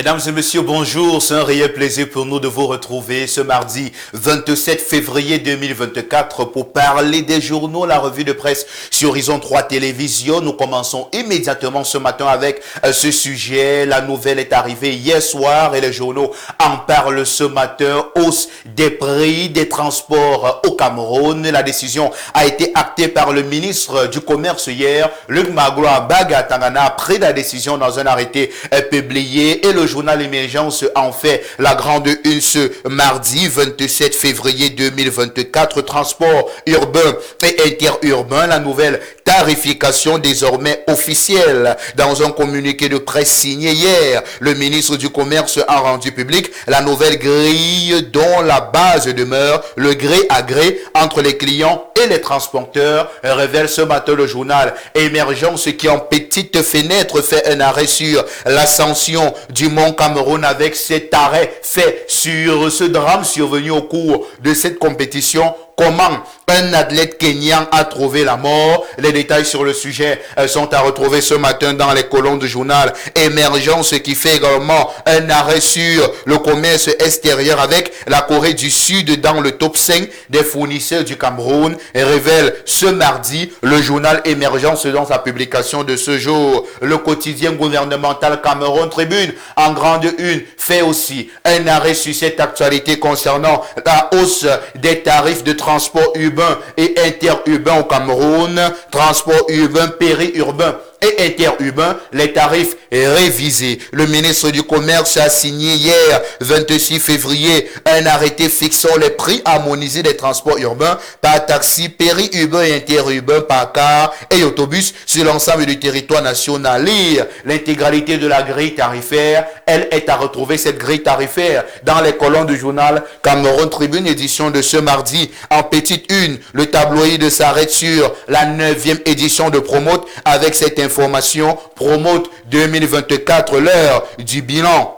Mesdames et messieurs, bonjour. C'est un réel plaisir pour nous de vous retrouver ce mardi 27 février 2024 pour parler des journaux, la revue de presse sur Horizon 3 Télévision. Nous commençons immédiatement ce matin avec ce sujet. La nouvelle est arrivée hier soir et les journaux en parlent ce matin. Hausse des prix des transports au Cameroun. La décision a été actée par le ministre du Commerce hier, Luc Magloire Bagatangana, après la décision dans un arrêté publié. Et le journal Émergence en fait la grande une ce mardi 27 février 2024. Transport urbain et interurbain, la nouvelle tarification désormais officielle. Dans un communiqué de presse signé hier, le ministre du Commerce a rendu public la nouvelle grille dont la base demeure le gré à gré entre les clients et les transporteurs, révèle ce matin le journal Émergence qui en petite fenêtre fait un arrêt sur l'ascension du Mont Cameroun avec cet arrêt fait sur ce drame survenu au cours de cette compétition. Comment un athlète kenyan a trouvé la mort? Les détails sur le sujet sont à retrouver ce matin dans les colonnes du journal Émergence qui fait également un arrêt sur le commerce extérieur avec la Corée du Sud dans le top 5 des fournisseurs du Cameroun et révèle ce mardi le journal Émergence dans sa publication de ce jour. Le quotidien gouvernemental Cameroun Tribune en grande une fait aussi un arrêt sur cette actualité concernant la hausse des tarifs de transport urbain et interurbain au Cameroun, transport urbain, périurbain et interurbain, les tarifs révisés. Le ministre du Commerce a signé hier, 26 février, un arrêté fixant les prix harmonisés des transports urbains par taxi, périurbain et interurbain par car et autobus sur l'ensemble du territoire national. Lire l'intégralité de la grille tarifaire. Elle est à retrouver, cette grille tarifaire, dans les colonnes du journal Cameroun Tribune, édition de ce mardi. En petite une, le tabloïd s'arrête sur la 9e édition de Promote avec cette information. Promote 2024, l'heure du bilan.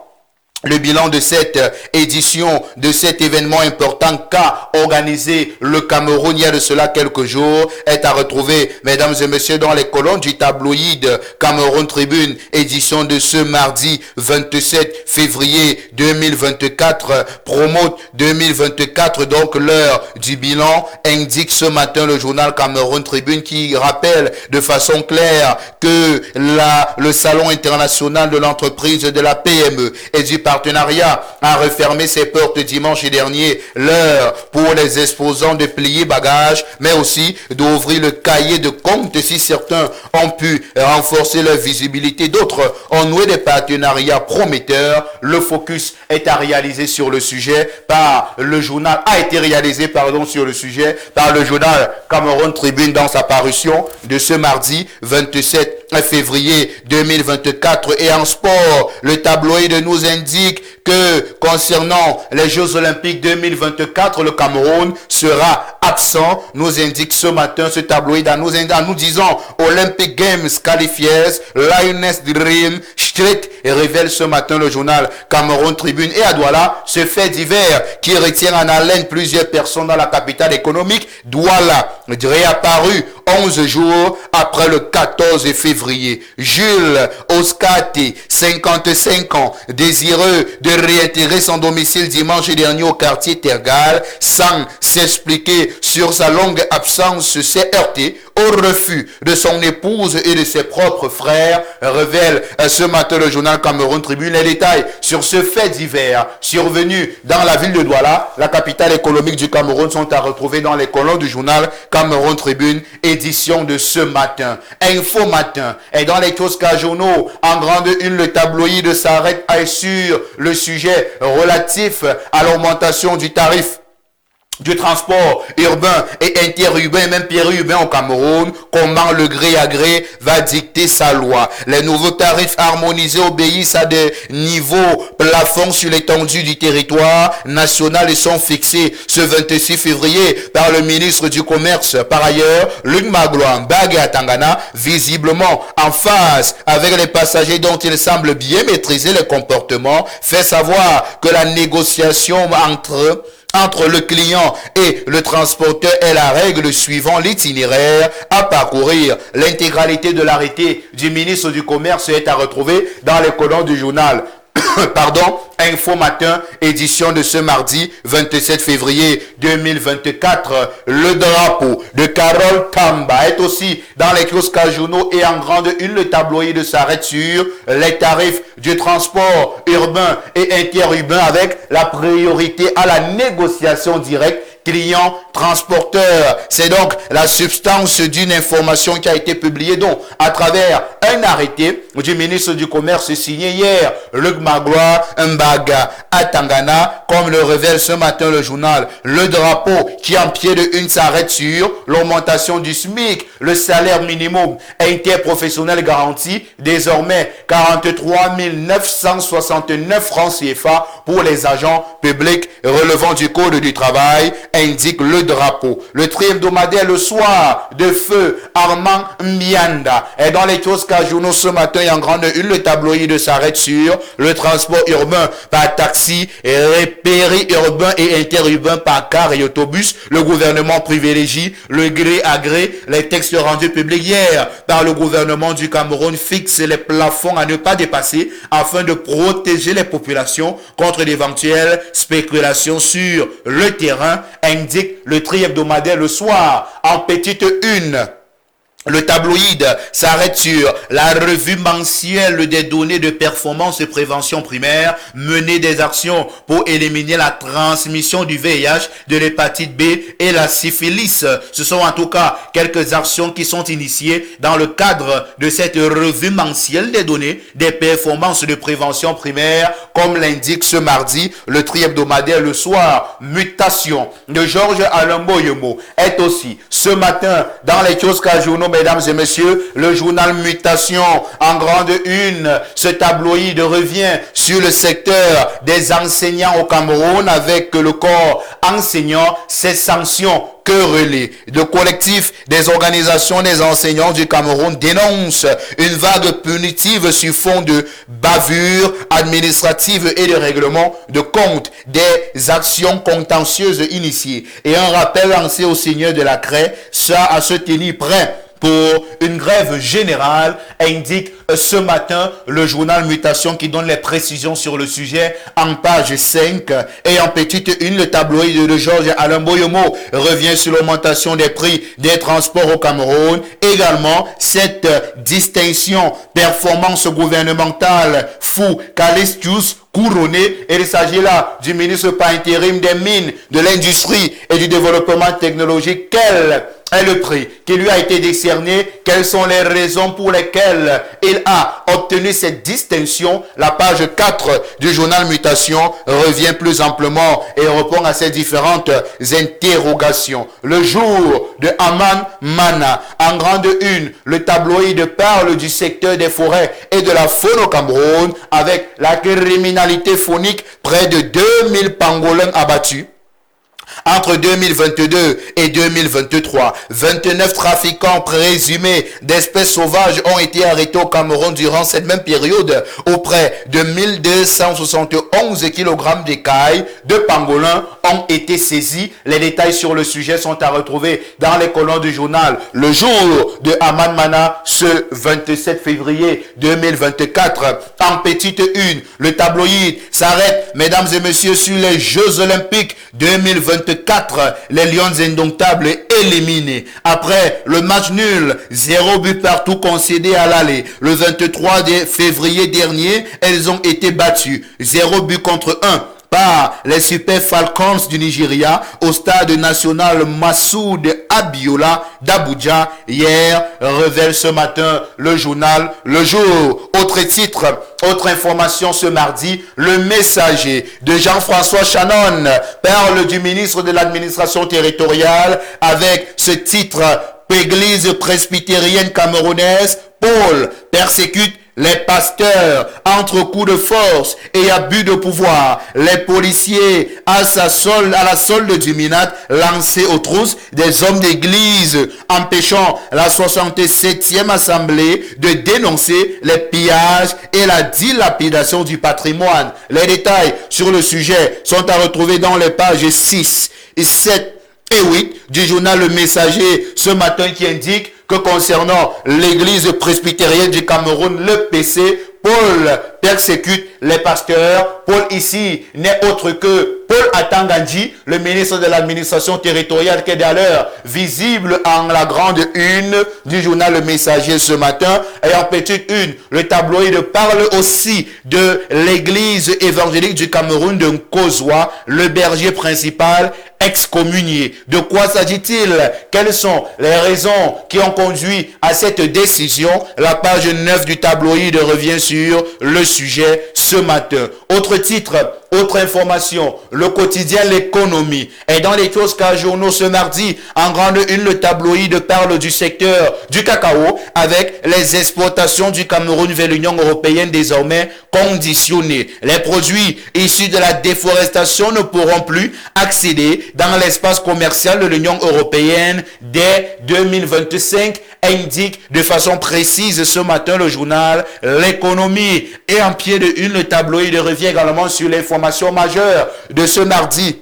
Le bilan de cette édition, de cet événement important qu'a organisé le Cameroun il y a de cela quelques jours, est à retrouver, mesdames et messieurs, dans les colonnes du tabloïd Cameroun Tribune, édition de ce mardi 27 février 2024, Promote 2024, donc l'heure du bilan, indique ce matin le journal Cameroun Tribune qui rappelle de façon claire que le Salon international de l'entreprise de la PME et du partenariat a refermé ses portes dimanche dernier. L'heure pour les exposants de plier bagages, mais aussi d'ouvrir le cahier de compte si certains ont pu renforcer leur visibilité. D'autres ont noué des partenariats prometteurs. Le focus est à réaliser sur le sujet par le journal, sur le sujet par le journal Cameroun Tribune dans sa parution de ce mardi 27 février 2024. Et en sport, le tabloïd nous indique que concernant les Jeux Olympiques 2024, le Cameroun sera absent, nous indique ce matin ce tabloïd en nous disant Olympic Games qualifiés, Lioness Dream, Street, et révèle ce matin le journal Cameroun Tribune. Et à Douala, ce fait divers qui retient en haleine plusieurs personnes dans la capitale économique, Douala, réapparu 11 jours après le 14 février. Jules Oscati, 55 ans, désireux de réitérer son domicile dimanche dernier au quartier Tergal, sans s'expliquer sur sa longue absence, s'est heurté au refus de son épouse et de ses propres frères, révèle ce matin le journal Cameroun Tribune. Les détails sur ce fait divers survenu dans la ville de Douala, la capitale économique du Cameroun, sont à retrouver dans les colonnes du journal Cameroun Tribune, édition de ce matin. Info Matin. Et dans les kiosques journaux, en grande une, le tabloïd s'arrête sur le sujet relatif à l'augmentation du tarif du transport urbain et interurbain, même périurbain au Cameroun. Comment le gré à gré va dicter sa loi. Les nouveaux tarifs harmonisés obéissent à des niveaux plafonds sur l'étendue du territoire national et sont fixés ce 26 février par le ministre du Commerce. Par ailleurs, Luc Magloire Bagatangana, visiblement en phase avec les passagers dont il semble bien maîtriser le comportement, fait savoir que la négociation entre le client et le transporteur est la règle suivant l'itinéraire à parcourir. L'intégralité de l'arrêté du ministre du Commerce est à retrouver dans les colonnes du journal Pardon, Info Matin, édition de ce mardi 27 février 2024. Le drapeau de Carole Tamba est aussi dans les kiosques journaux et en grande une. Le tabloïd s'arrête sur les tarifs du transport urbain et interurbain avec la priorité à la négociation directe client-transporteur. C'est donc la substance d'une information qui a été publiée donc à travers un arrêté du ministre du Commerce signé hier, Luc Magloire Mbaga à Tangana, comme le révèle ce matin le journal. Le drapeau qui en pied de une s'arrête sur l'augmentation du SMIC, le salaire minimum interprofessionnel garanti, désormais 43 969 francs CFA pour les agents publics relevant du Code du travail, indique le drapeau. Le tri-hebdomadaire Le Soir de feu Armand Mianda est dans les kiosques journaux ce matin et en grande une. Le tabloïd s'arrête sur le transport urbain par taxi, périurbain et interurbain par car et autobus. Le gouvernement privilégie le gré à gré. Les textes rendus publics hier par le gouvernement du Cameroun fixent les plafonds à ne pas dépasser afin de protéger les populations contre d'éventuelles spéculations sur le terrain, indique le tri-hebdomadaire Le Soir en petite une. Le tabloïd s'arrête sur la revue mensuelle des données de performance et prévention primaire, mener des actions pour éliminer la transmission du VIH, de l'hépatite B et la syphilis. Ce sont en tout cas quelques actions qui sont initiées dans le cadre de cette revue mensuelle des données des performances de prévention primaire, comme l'indique ce mardi le tri-hebdomadaire Le Soir. Mutation de Georges Alain Boyemo est aussi ce matin dans les kiosques journaux. Mesdames et messieurs, le journal Mutation en grande une. Ce tabloïd revient sur le secteur des enseignants au Cameroun avec le corps enseignant, ses sanctions querellées. Le collectif des organisations des enseignants du Cameroun dénonce une vague punitive sur fond de bavures administratives et de règlement de compte des actions contentieuses initiées et un rappel lancé au seigneur de la craie, ça à se tenir prêt pour une grève générale, indique ce matin le journal Mutation qui donne les précisions sur le sujet en page 5 et en petite une. Le tabloïd de Georges Alain Boyemo revient sur l'augmentation des prix des transports au Cameroun. Également, cette distinction performance gouvernementale fou Calistius couronné, et il s'agit là du ministre par intérim des mines, de l'industrie et du développement technologique. Quel est le prix qui lui a été décerné? Quelles sont les raisons pour lesquelles il a obtenu cette distinction? La page 4 du journal Mutation revient plus amplement et répond à ces différentes interrogations. Le jour de Aman Mana, en grande une, le tabloïd parle du secteur des forêts et de la faune au Cameroun avec la criminalité phonique, près de 2000 pangolins abattus. Entre 2022 et 2023, 29 trafiquants présumés d'espèces sauvages ont été arrêtés au Cameroun durant cette même période. Auprès de 1271 kg d'écailles de pangolins ont été saisis. Les détails sur le sujet sont à retrouver dans les colonnes du journal Le Jour de Aman Mana ce 27 février 2024. En petite une, le tabloïd s'arrête, mesdames et messieurs, sur les Jeux Olympiques 2024. Les Lions indomptables éliminés. Après le match nul, 0 but partout concédé à l'aller. Le 23 février dernier, elles ont été battues. 0 but contre 1. Par les Super Falcons du Nigeria au stade national Massoud Abiola d'Abuja hier, révèle ce matin le journal Le Jour. Autre titre, autre information ce mardi, le messager de Jean-François Shannon parle du ministre de l'administration territoriale avec ce titre: Église presbytérienne camerounaise, Paul persécute les pasteurs entre coups de force et abus de pouvoir. Les policiers à la solde du Minat lancés aux trousses des hommes d'église, empêchant la 67e assemblée de dénoncer les pillages et la dilapidation du patrimoine. Les détails sur le sujet sont à retrouver dans les pages 6 et 7 et 8 du journal Le Messager ce matin, qui indique que concernant l'église presbytérienne du Cameroun, le PC, Paul persécute les pasteurs. Paul ici n'est autre que Paul Atangandji, le ministre de l'administration territoriale, qui est d'ailleurs visible en la grande une du journal Le Messager ce matin. Et en petite une, le tabloïd parle aussi de l'église évangélique du Cameroun de Nkozwa, le berger principal excommunié. De quoi s'agit-il? Quelles sont les raisons qui ont conduit à cette décision? La page 9 du tabloïd revient sur le sujet ce matin. Autre titre, autre information, le quotidien L'économie. Et dans les kiosques journaux ce mardi, en grande une, le tabloïd parle du secteur du cacao avec les exportations du Cameroun vers l'Union européenne désormais conditionnées. Les produits issus de la déforestation ne pourront plus accéder dans l'espace commercial de l'Union européenne dès 2025, indique de façon précise ce matin le journal L'économie. Et en pied de une, le tabloïd revient également sur l'information majeure de ce mardi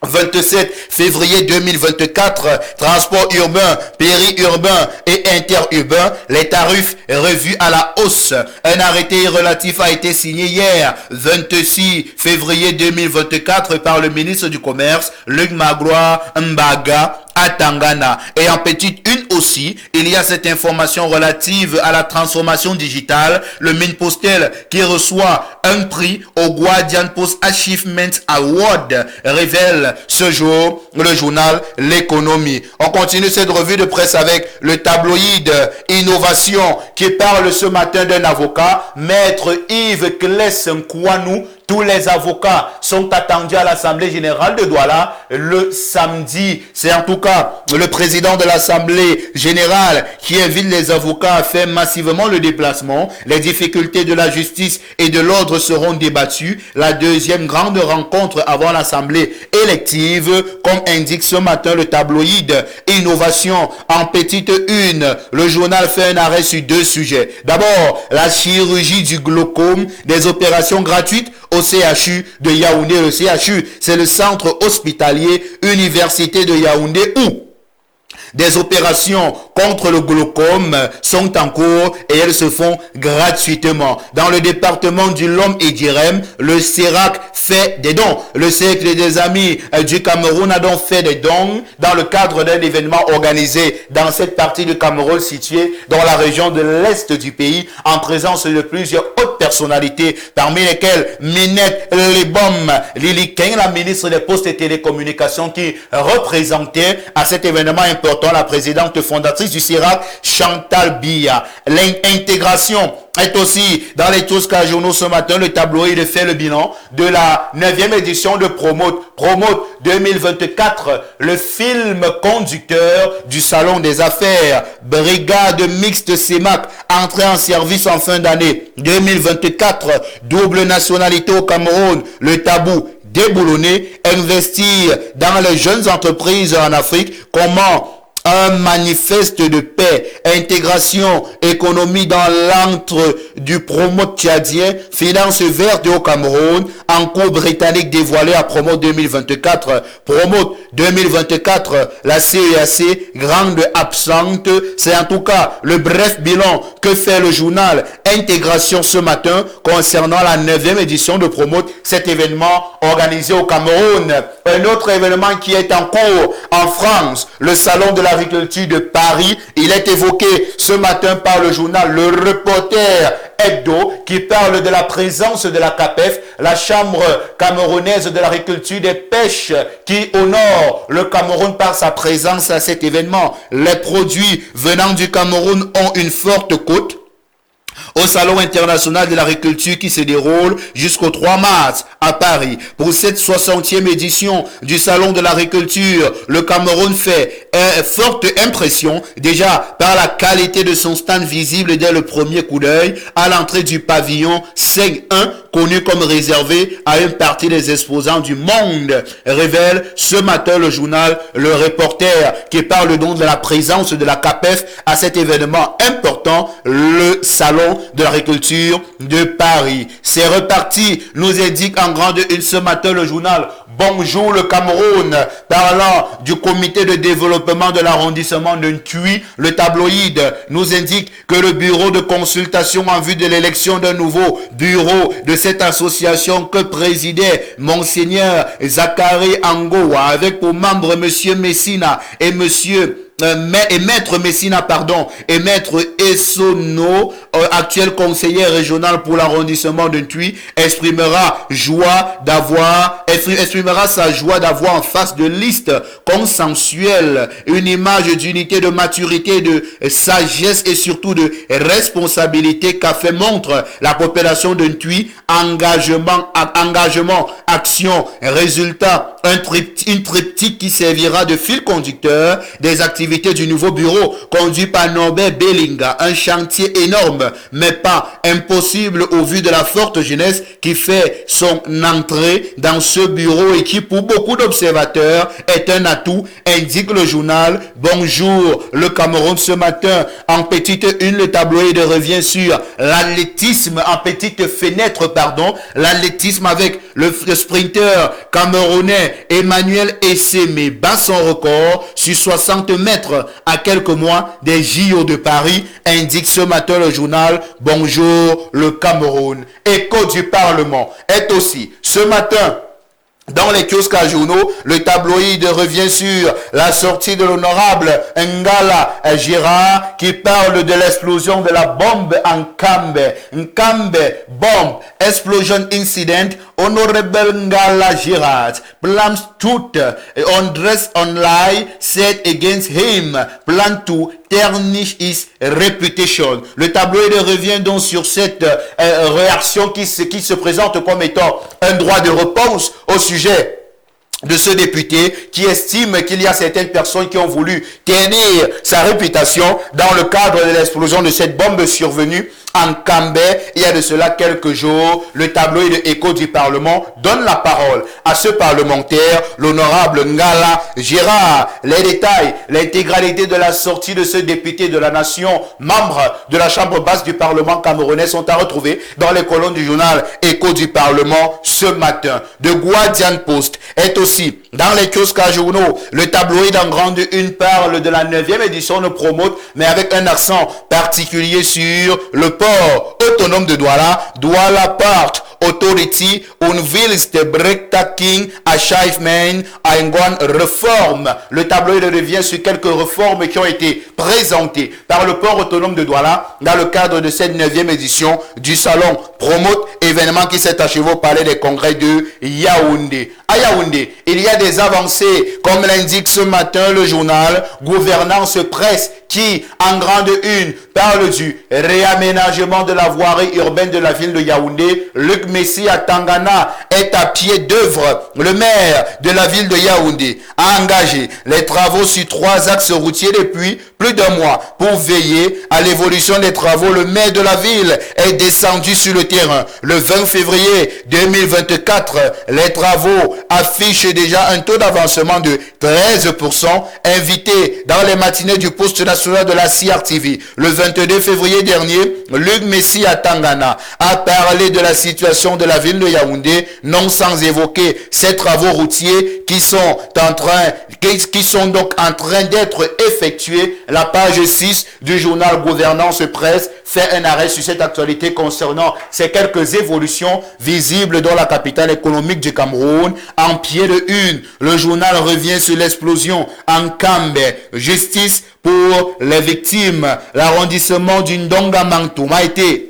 27 février 2024, transport urbain, périurbain et interurbain, les tarifs revus à la hausse. Un arrêté relatif a été signé hier, 26 février 2024, par le ministre du Commerce, Luc Magloire Mbaga, à Tangana. Et en petite une aussi, il y a cette information relative à la transformation digitale. Le Minpostel qui reçoit un prix au Guardian Post Achievement Award révèle ce jour le journal L'économie. On continue cette revue de presse avec le tabloïd Innovation qui parle ce matin d'un avocat, Maître Yves Kless Nkwanou. Tous les avocats sont attendus à l'Assemblée générale de Douala le samedi. C'est en tout cas le président de l'Assemblée générale qui invite les avocats à faire massivement le déplacement. Les difficultés de la justice et de l'ordre seront débattues. La deuxième grande rencontre avant l'Assemblée élective, comme indique ce matin le tabloïd Innovation. En petite une, le journal fait un arrêt sur deux sujets. D'abord, la chirurgie du glaucome, des opérations gratuites au CHU de Yaoundé. Le CHU, c'est le centre hospitalier université de Yaoundé où des opérations contre le glaucome sont en cours et elles se font gratuitement. Dans le département du Lom et d'Irem, le CERAC fait des dons. Le Cercle des Amis du Cameroun a donc fait des dons dans le cadre d'un événement organisé dans cette partie du Cameroun située dans la région de l'Est du pays en présence de plusieurs hautes personnalités, parmi lesquelles Minette Lebom Lili Keng, la ministre des Postes et Télécommunications qui représentait à cet événement important la présidente fondatrice du CERAC, Chantal Biya. L'intégration est aussi dans les kiosques journaux ce matin. Le tabloïd fait le bilan de la 9e édition de Promote 2024, le film conducteur du Salon des Affaires. Brigade mixte CEMAC, entrée en service en fin d'année 2024, double nationalité au Cameroun, le tabou déboulonné, investir dans les jeunes entreprises en Afrique, comment un manifeste de paix, intégration, économie dans l'antre du Promote tchadien, finance verte au Cameroun, en cours britannique dévoilé à Promote 2024. Promote 2024, la CEAC, grande absente. C'est en tout cas le bref bilan que fait le journal Intégration ce matin concernant la 9e édition de Promote, cet événement organisé au Cameroun. Un autre événement qui est en cours en France, le Salon de l'agriculture de Paris. Il est évoqué ce matin par le journal Le Reporter Hebdo qui parle de la présence de la CAPEF, la Chambre camerounaise de l'agriculture des pêches, qui honore le Cameroun par sa présence à cet événement. Les produits venant du Cameroun ont une forte cote au Salon international de l'agriculture qui se déroule jusqu'au 3 mars à Paris. Pour cette 60e édition du Salon de l'agriculture, le Cameroun fait une forte impression déjà par la qualité de son stand visible dès le premier coup d'œil à l'entrée du pavillon 5-1, connu comme réservé à une partie des exposants du monde, révèle ce matin le journal Le Reporter qui parle donc de la présence de la CAPEF à cet événement important, le Salon de l'agriculture de Paris. C'est reparti, nous indique en grande une ce matin le journal Bonjour le Cameroun, parlant du comité de développement de l'arrondissement de Ntui. Le tabloïd nous indique que le bureau de consultation en vue de l'élection d'un nouveau bureau de cette association que présidait Monseigneur Zachary Angoa, avec pour membres Monsieur Messina et Maître Messina, et Maître Essono, actuel conseiller régional pour l'arrondissement de Ntui, exprimera sa joie d'avoir en face de liste consensuelle une image d'unité, de maturité, de sagesse et surtout de responsabilité qu'a fait montre la population de Ntui. Engagement, action, résultat, une triptyque qui servira de fil conducteur des activités du nouveau bureau conduit par Norbert Bellinga. Un chantier énorme, mais pas impossible au vu de la forte jeunesse qui fait son entrée dans ce bureau et qui, pour beaucoup d'observateurs, est un atout, indique le journal Bonjour le Cameroun ce matin. En petite une, le tabloïd revient sur l'athlétisme, en petite fenêtre, l'athlétisme avec le sprinter camerounais Emmanuel Essémé bat son record sur 60 mètres à quelques mois des JO de Paris, indique ce matin le journal Bonjour le Cameroun. Écho du Parlement est aussi ce matin dans les kiosques à journaux. Le tabloïd revient sur la sortie de l'honorable Ngala Girard qui parle de l'explosion de la bombe en Nkambe bomb explosion incident. Honorable Ngala Girard blames tout undress online set against him, plan to tarnish his reputation. Le tabloïd revient donc sur cette réaction qui se présente comme étant un droit de réponse au sujet de ce député qui estime qu'il y a certaines personnes qui ont voulu ternir sa réputation dans le cadre de l'explosion de cette bombe survenue en Nkambe il y a de cela quelques jours. Le tabloïd Écho du Parlement donne la parole à ce parlementaire, l'honorable Ngala Girard. Les détails, l'intégralité de la sortie de ce député de la nation, membre de la Chambre basse du Parlement camerounais, sont à retrouver dans les colonnes du journal Écho du Parlement ce matin. The Guardian Post est aussi dans les kiosques à journaux. Le tabloïd en grande une parle de la 9e édition de Promote, mais avec un accent particulier sur le port autonome de Douala. Douala Port Authority unveils the breathtaking achievement and one reform. Le tableau revient sur quelques réformes qui ont été présentées par le port autonome de Douala dans le cadre de cette 9e édition du salon Promote, événement qui s'est achevé au palais des congrès de Yaoundé. À Yaoundé, il y a des avancées, comme l'indique ce matin le journal Gouvernance Presse, qui, en grande une, parle du réaménagement de la voirie urbaine de la ville de Yaoundé. Luc Messi à Tangana est à pied d'œuvre. Le maire de la ville de Yaoundé a engagé les travaux sur 3 axes routiers depuis plus d'un mois. Pour veiller à l'évolution des travaux, le maire de la ville est descendu sur le terrain. Le 20 février 2024, les travaux affichent déjà un taux d'avancement de 13%. Invité dans les matinées du poste national de la CRTV le 22 février dernier, Luc Messi à Tangana a parlé de la situation de la ville de Yaoundé, non sans évoquer ces travaux routiers qui sont donc en train d'être effectués. La page 6 du journal Gouvernance Presse fait un arrêt sur cette actualité concernant ces quelques évolutions visibles dans la capitale économique du Cameroun. En pied de une, le journal revient sur l'explosion en Nkambe. Justice pour les victimes. L'arrondissement du Ndonga Mantoum a été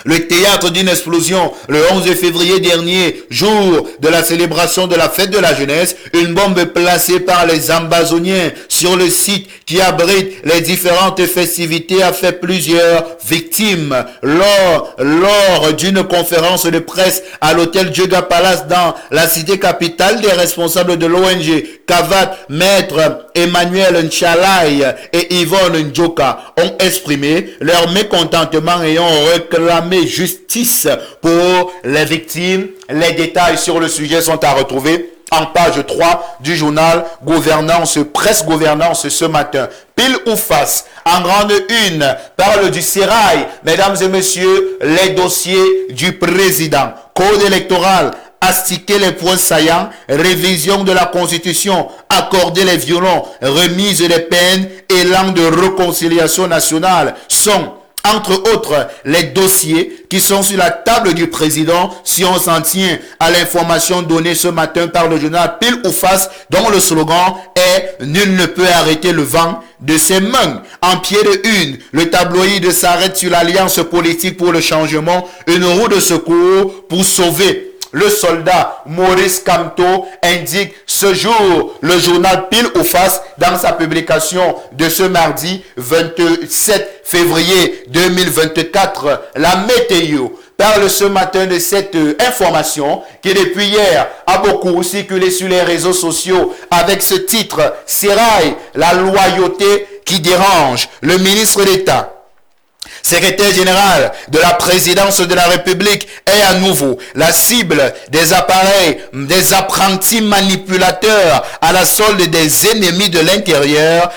le théâtre d'une explosion le 11 février dernier, jour de la célébration de la fête de la jeunesse. Une bombe placée par les Ambazoniens sur le site qui abrite les différentes festivités a fait plusieurs victimes. Lors d'une conférence de presse à l'hôtel Djega Palace dans la cité capitale, des responsables de l'ONG Kavat, Maître Emmanuel Nchalai et Yvonne Ndjoka ont exprimé leur mécontentement et ont réclamé justice pour les victimes. Les détails sur le sujet sont à retrouver en page 3 du journal Gouvernance Presse Gouvernance ce matin. Pile ou face, en grande une, parle du sérail. Mesdames et messieurs, les dossiers du président. Code électoral astiquer les points saillants, révision de la Constitution, accorder les violons, remise des peines, élan de réconciliation nationale sont entre autres les dossiers qui sont sur la table du président si on s'en tient à l'information donnée ce matin par le journal Pile ou Face, dont le slogan est « Nul ne peut arrêter le vent de ses mains ». En pied de une, le tabloïd s'arrête sur l'Alliance politique pour le changement, une roue de secours pour sauver le soldat Maurice Kamto, indique ce jour le journal Pile ou Face dans sa publication de ce mardi 27 février 2024. La météo parle ce matin de cette information qui depuis hier a beaucoup circulé sur les réseaux sociaux avec ce titre « Sérail, la loyauté qui dérange ». Le ministre d'État, secrétaire général de la présidence de la République, est à nouveau la cible des appareils, des apprentis manipulateurs à la solde des ennemis de l'intérieur,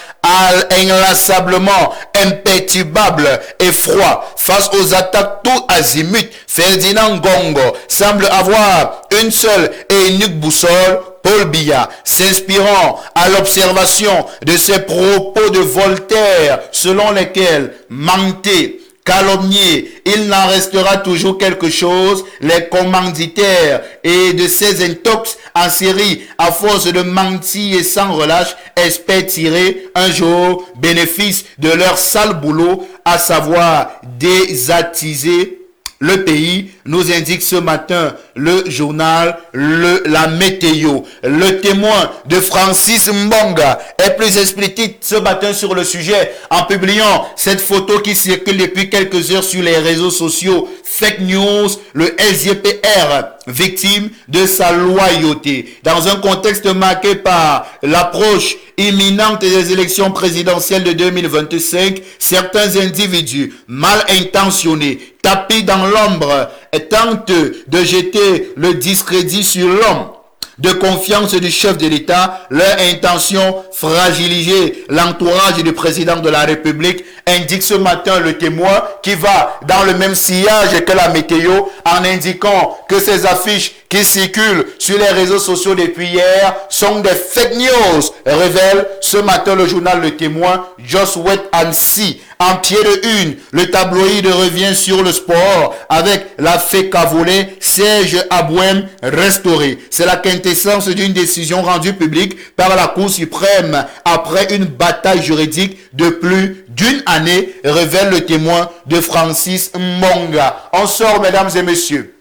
inlassablement imperturbable et froid face aux attaques tout azimut. Ferdinand Gongo semble avoir une seule et unique boussole, Paul Biya, s'inspirant à l'observation de ces propos de Voltaire selon lesquels mentir, calomnier, il n'en restera toujours quelque chose, les commanditaires et de ces intox en série, à force de mentir et sans relâche, espèrent tirer un jour bénéfice de leur sale boulot, à savoir désattiser le pays, nous indique ce matin le journal La Météo. Le témoin de Francis Mbonga est plus explicite ce matin sur le sujet en publiant cette photo qui circule depuis quelques heures sur les réseaux sociaux. Fake news, le SGPR, victime de sa loyauté. Dans un contexte marqué par l'approche imminente des élections présidentielles de 2025, certains individus mal intentionnés, tapis dans l'ombre, tentent de jeter le discrédit sur l'homme de confiance du chef de l'État. Leur intention, fragiliser l'entourage du président de la République, indique ce matin le témoin qui va dans le même sillage que la météo en indiquant que ces affiches qui circulent sur les réseaux sociaux depuis hier sont des fake news, révèle ce matin le journal Le Témoin. Josué Annecy, en pied de une, le tabloïd revient sur le sport avec la FECA volée, Serge Abouem restauré. C'est la quintessence d'une décision rendue publique par la Cour suprême après une bataille juridique de plus d'une année, révèle le témoin de Francis Mbonga. On sort, mesdames et messieurs,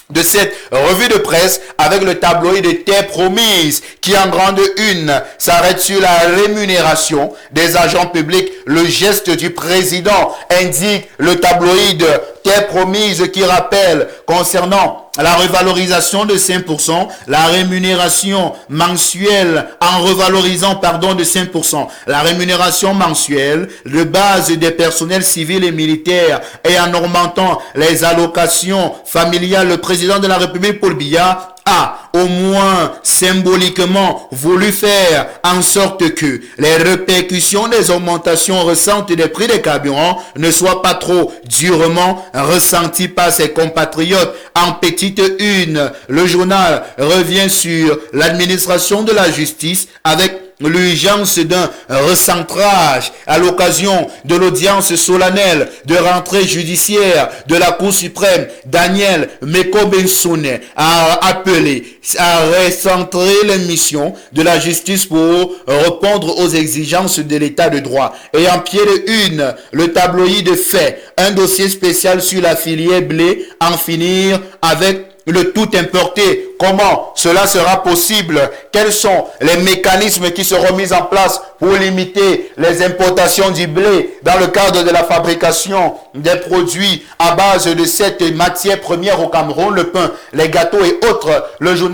de cette revue de presse avec le tabloïd de Terre Promise qui en grande une s'arrête sur la rémunération des agents publics. Le geste du président, indique le tabloïd Terre Promise, qui rappelle concernant la revalorisation de 5%, la rémunération mensuelle en revalorisant de 5%, la rémunération mensuelle de base des personnels civils et militaires et en augmentant les allocations familiales. Le président de la République, Paul Biya, a au moins symboliquement voulu faire en sorte que les répercussions des augmentations récentes des prix des carburants ne soient pas trop durement ressenties par ses compatriotes. En petite une, le journal revient sur l'administration de la justice avec l'urgence d'un recentrage à l'occasion de l'audience solennelle de rentrée judiciaire de la Cour suprême. Daniel Meko-Bensounet a appelé à recentrer les missions de la justice pour répondre aux exigences de l'état de droit. Et en pied de une, le tabloïd fait un dossier spécial sur la filière blé, en finir avec le tout importé. Comment cela sera possible? Quels sont les mécanismes qui seront mis en place pour limiter les importations du blé dans le cadre de la fabrication des produits à base de cette matière première au Cameroun, le pain, les gâteaux et autres? Le journal